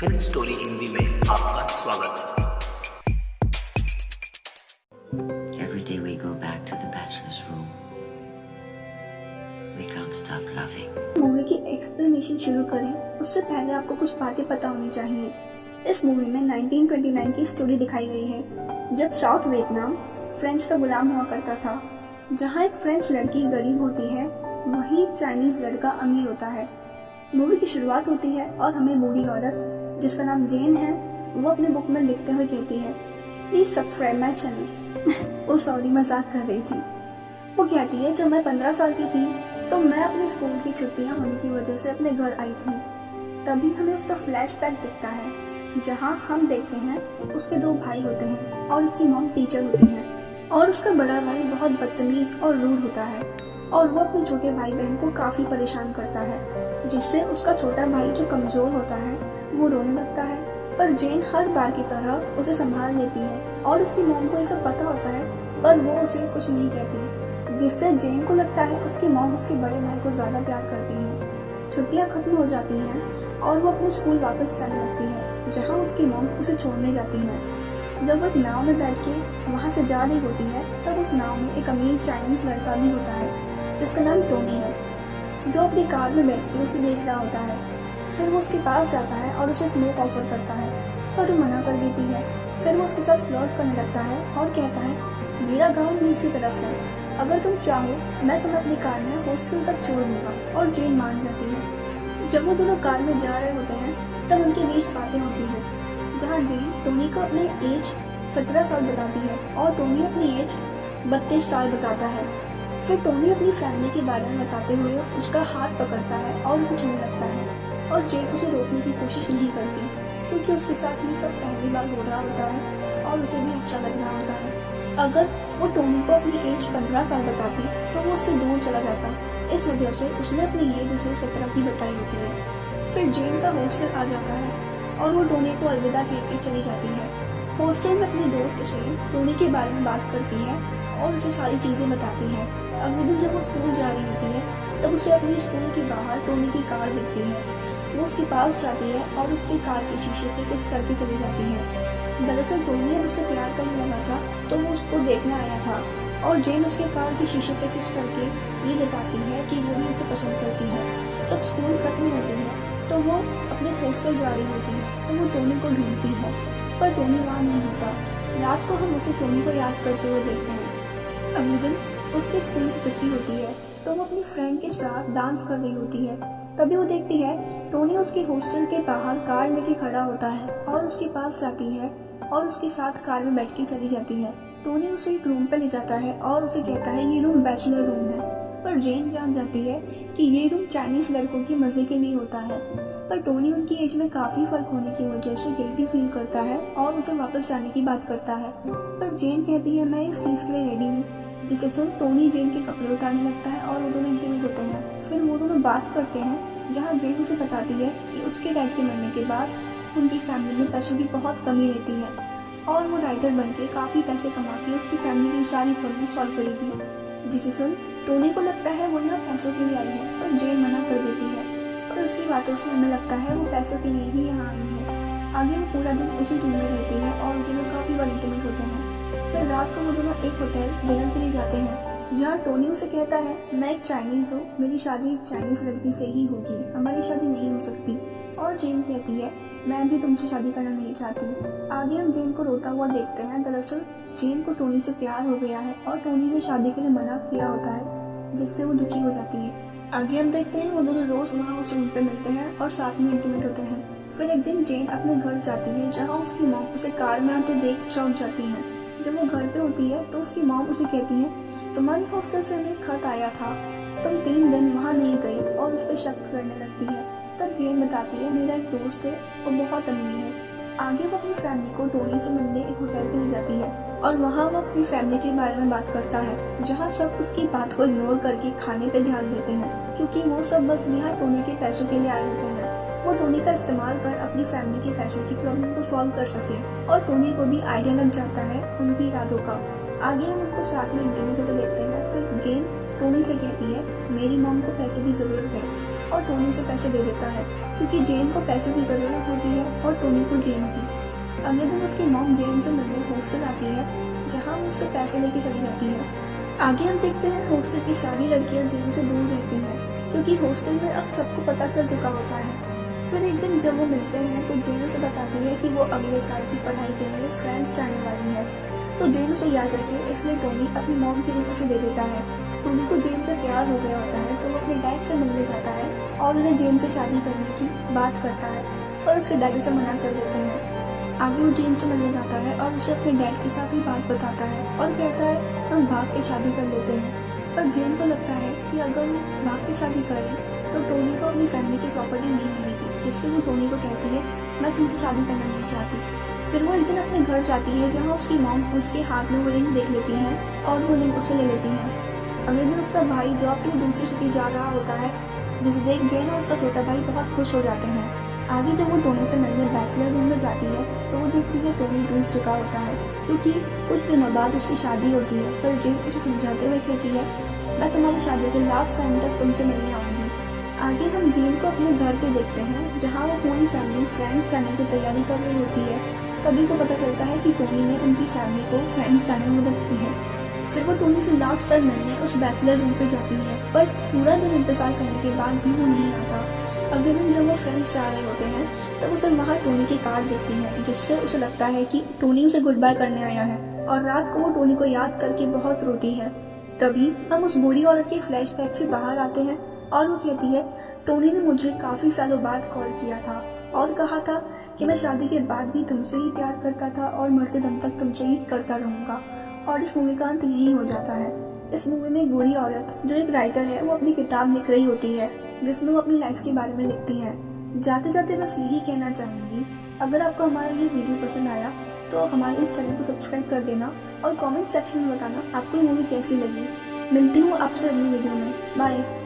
Film story Hindi में आपका स्वागत है। Every day we go back to the bachelor's room. We can't stop loving. Movie की explanation शुरू करें उससे पहले आपको कुछ बातें पता होनी चाहिए। इस मूवी में 1929 की स्टोरी दिखाई गई है जब साउथ वियतनाम फ्रेंच का गुलाम हुआ करता था। जहां एक फ्रेंच लड़की गरीब होती है वहीं चाइनीज लड़का अमीर होता है। मूवी की शुरुआत होती है और हमें बूढ़ी औरत जिसका नाम जेन है वो अपने बुक में लिखते हुए कहती है, प्लीज सब्सक्राइब माई चैनल। वो सॉरी मजाक कर रही थी। वो कहती है जब मैं 15 साल की थी तो मैं अपने स्कूल की छुट्टियां होने की वजह से अपने घर आई थी। तभी हमें उसका फ्लैशबैक दिखता है जहां हम देखते हैं उसके 2 भाई होते हैं और उसकी मॉम टीचर होती है और उसका बड़ा भाई बहुत बदतमीज और रूड होता है और वो अपने छोटे भाई बहन को काफी परेशान करता है जिससे उसका छोटा भाई जो कमजोर होता है वो रोने लगता है। पर जेन हर बार की तरह उसे संभाल लेती है और उसकी मॉम को ये सब पता होता है पर वो उसे कुछ नहीं कहती जिससे जेन को लगता है उसकी मॉम उसके बड़े भाई को ज्यादा प्यार करती है। छुट्टियां खत्म हो जाती हैं और वो अपने स्कूल वापस जाने लगती है जहाँ उसकी मॉम उसे छोड़ने जाती है। जब वो एक नाव में बैठ के वहाँ से जा रही होती है तब उस नाव में एक अमीर चाइनीज लड़का भी होता है जिसका नाम टोनी है जो अपनी कार में बैठ के उसे देख रहा होता है। फिर वो उसके पास जाता है और उसे स्मोक ऑफर करता है पर वो मना कर देती है। फिर वो उसके साथ फ्लर्ट करने लगता है और कहता है मेरा गाँव दूसरी तरफ है, अगर तुम चाहो मैं तुम्हें अपनी कार में हॉस्टल तक छोड़ दूंगा। और जेन मान जाती है। जब वो दोनों कार में जा रहे होते हैं तब उनके बीच बातें होती हैं जहाँ जेन टोनी को अपने एज 17 साल बताती है और टोनी अपनी एज 32 साल बताता है। फिर टोनी अपनी फैमिली के बारे में बताते हुए उसका हाथ पकड़ता है और उसे छूने लगता है और जेन उसे रोकने की कोशिश नहीं करती क्योंकि उसके साथ ये सब पहली बार हो रहा होता है और उसे भी अच्छा लग रहा होता है। अगर वो टोनी को अपनी एज 15 साल बताती तो वो उससे दूर चला जाता। इस वजह से उसने अपनी एज उसे 17 की बताई होती है। फिर जेन का हॉस्टल आ जाता है और वो टोनी को अलविदा कह के चली जाती है। हॉस्टल में अपने दोस्त से टोनी के बारे में बात करती है और उसे सारी चीजें बताती है। अगले दिन जब वो स्कूल जा रही होती है तब उसे अपने स्कूल के बाहर टोनी की कार दिखती है। वो उसके पास जाती है और उसकी कार के शीशे पे किस करके चली जाती है। दरअसल टोनी अब उससे प्यार करने लगा था तो वो उसको देखने आया था और जेन उसके कार के शीशे पे किस करके ये जताती है कि वो भी उसे पसंद करती है। जब स्कूल खत्म होती है तो वो अपने हॉस्टल जा रही होती है तो वो टोनी को ढूंढती है पर टोनी वहाँ नहीं होता। रात को हम उसे टोनी को याद करते हुए देखते हैं। अगले दिन उसके स्कूल की छुट्टी होती है तो वो अपनी फ्रेंड के साथ डांस कर रही होती है। तभी वो देखती है टोनी उसके हॉस्टल के बाहर कार लेके खड़ा होता है और उसके पास जाती है और उसके साथ कार में बैठ के चली जाती है। टोनी उसे एक रूम पे ले जाता है और उसे कहता है ये रूम बैचलर रूम है। पर जेन जान जाती है कि ये रूम चाइनीज लड़कों के मजे के लिए होता है। पर टोनी उनकी एज में काफी फर्क होने की वजह से गिल्टी फील करता है और उसे वापस जाने की बात करता है। पर जेन कहती है मैं इस चीज के लिए रेडी हूँ। जिससे सुन टोनी जेन के कपड़े उतारने लगता है और वो दोनों इंटीमेट होते हैं। फिर वो दोनों बात करते हैं जहाँ जेन उसे बताती है कि उसके डैड के मरने के बाद उनकी फैमिली में पैसों की बहुत कमी रहती है और वो राइटर बन के काफ़ी पैसे कमा के उसकी फैमिली की सारी प्रॉब्लम सॉल्व करेगी। जिसे सुन टोनी को लगता है वो यहाँ पैसों के लिए आई है पर जेन मना कर देती है। पर उसकी बातों से हमें लगता है वो पैसों के लिए ही यहाँ आई है। आगे वो पूरा दिन उसी रूम में रहती है और दोनों काफ़ी बार इंटीमेट होते हैं। फिर रात को वो दोनों एक होटल डिनर के लिए जाते हैं जहाँ टोनी उसे कहता है मैं एक चाइनीज हूँ, मेरी शादी एक चाइनीज लड़की से ही होगी, हमारी शादी नहीं हो सकती। और जेन कहती है मैं भी तुमसे शादी करना नहीं चाहती। आगे हम जेन को रोता हुआ देखते हैं। दरअसल जेन को टोनी से प्यार हो गया है और टोनी ने शादी के लिए मना किया होता है जिससे वो दुखी हो जाती है। आगे हम देखते हैं वो दोनों रोज वहाँ उस रूम पे मिलते हैं और साथ में इंटीमेट होते हैं। फिर एक दिन जेन अपने घर जाती है जहाँ उसकी मॉम उसे कार में आते देख चौंक जाती है। जब वो घर पे होती है तो उसकी मॉम उसे कहती है तुम्हारी हॉस्टल से हमें खत आया था, तुम 3 दिन वहाँ नहीं गई और उस पर शक करने लगती है। तब जेन बताती है मेरा एक दोस्त है वो बहुत अमीर है। आगे वो अपनी फैमिली को टोनी से मिलने एक होटल पे ले जाती है और वहाँ वो अपनी फैमिली के बारे में बात करता है जहाँ सब उसकी बात को इग्नोर करके खाने पे ध्यान देते हैं क्योंकि वो सब बस यहाँ टोनी के पैसों के लिए आए होते हैं। वो टोनी का इस्तेमाल कर अपनी फैमिली के पैसों की प्रॉब्लम को सॉल्व कर सके और टोनी को भी आइडिया लग जाता है उनकी इरादों का। आगे हम उनको साथ में इंटरव्यू करके देखते हैं। फिर जेन टोनी से कहती है मेरी मॉम को पैसों की जरूरत है और टोनी उसे पैसे दे देता है क्योंकि जेन को पैसों की ज़रूरत होती है और टोनी को जेन की। अगले दिन उसकी मॉम जेन से मिलने हॉस्टल आती है जहाँ वो उससे पैसे लेके चली जाती है। आगे हम देखते हैं हॉस्टल की सारी लड़कियां जेन से दूर रहती हैं क्योंकि हॉस्टल में अब सबको पता चल चुका होता है। फिर एक दिन जब वो मिलते हैं तो जेन उसे बताती है कि वो अगले साल की पढ़ाई के लिए फ्रांस जाने वाली है। तो जेन उसे याद रखे इसलिए टोनी अपनी मॉम के लिए उसे दे देता है। टोनी को जेन से प्यार हो गया होता है तो वो अपने डैड से मिलने जाता है और उन्हें जेन से शादी करने की बात करता है और उसके डैडी से मना कर देते हैं। आगे वो जेन से मिलने जाता है और उसे अपने डैड के साथ ही बात बताता है और कहता है हम भाग के शादी कर लेते हैं। पर जेन को लगता है कि अगर वो भाग के शादी करे तो टोनी को अपनी फैमिली की प्रॉपर्टी नहीं मिलेगी, जिससे वो टोनी को कहती है मैं तुमसे शादी करना नहीं चाहती। फिर वो एक दिन अपने घर जाती है जहाँ उसकी मॉम उसके हाथ में वो रिंग देख लेती है और वो रिंग उसे ले लेती है। अगले दिन उसका भाई जॉब के लिए दूसरी सिटी जा रहा होता है, जिसे देख जेन और उसका छोटा भाई बहुत खुश हो जाते हैं। आगे जब वो टोनी से मिलने बैचलर रूम में जाती है तो वो देखती है टोनी डूब चुका होता है क्योंकि कुछ दिनों बाद उसकी शादी होती है। पर जेन उसे समझाते हुए कहती है मैं तुम्हारी शादी के लास्ट टाइम तक तुमसे मिलने आऊंगी। आगे हम जेन को अपने घर पे देखते हैं जहाँ वो पूरी फैमिली फ्रांस जाने की तैयारी कर रही होती है। तभी से पता चलता है कि टोनी ने उनकी फैमिली को फ्रांस जाने में मदद की है। फिर वो टोनी से लास्ट टाइम मिलने उस बैचलर रूम पे जाती है पर पूरा दिन इंतजार करने के बाद भी वो नहीं आता। अगले दिन जब वो फ्रेंड्स जा रहे होते हैं तब उसे वहाँ टोनी की कार दिखती है, जिससे उसे लगता है कि टोनी उसे गुड बाय करने आया है और रात को वो टोनी को याद करके बहुत रोती है। तभी हम उस बूढ़ी औरत के फ्लैशबैक से बाहर आते हैं और वो कहती है टोनी ने मुझे काफी सालों बाद कॉल किया था और कहा था कि मैं शादी के बाद भी तुमसे ही प्यार करता था और मरते दम तक तुमसे ही करता रहूंगा। और इस मूवी का अंत यही हो जाता है। इस मूवी में एक बूढ़ी औरत जो एक राइटर है वो अपनी किताब लिख रही होती है जिसमें वो अपनी लाइफ के बारे में लिखती है। जाते जाते बस यही कहना चाहूँगी, अगर आपको हमारा ये वीडियो पसंद आया तो हमारे इस चैनल को सब्सक्राइब कर देना और कमेंट सेक्शन में बताना आपको ये मूवी कैसी लगी। मिलती हूँ आपसे अगली वीडियो में। बाय।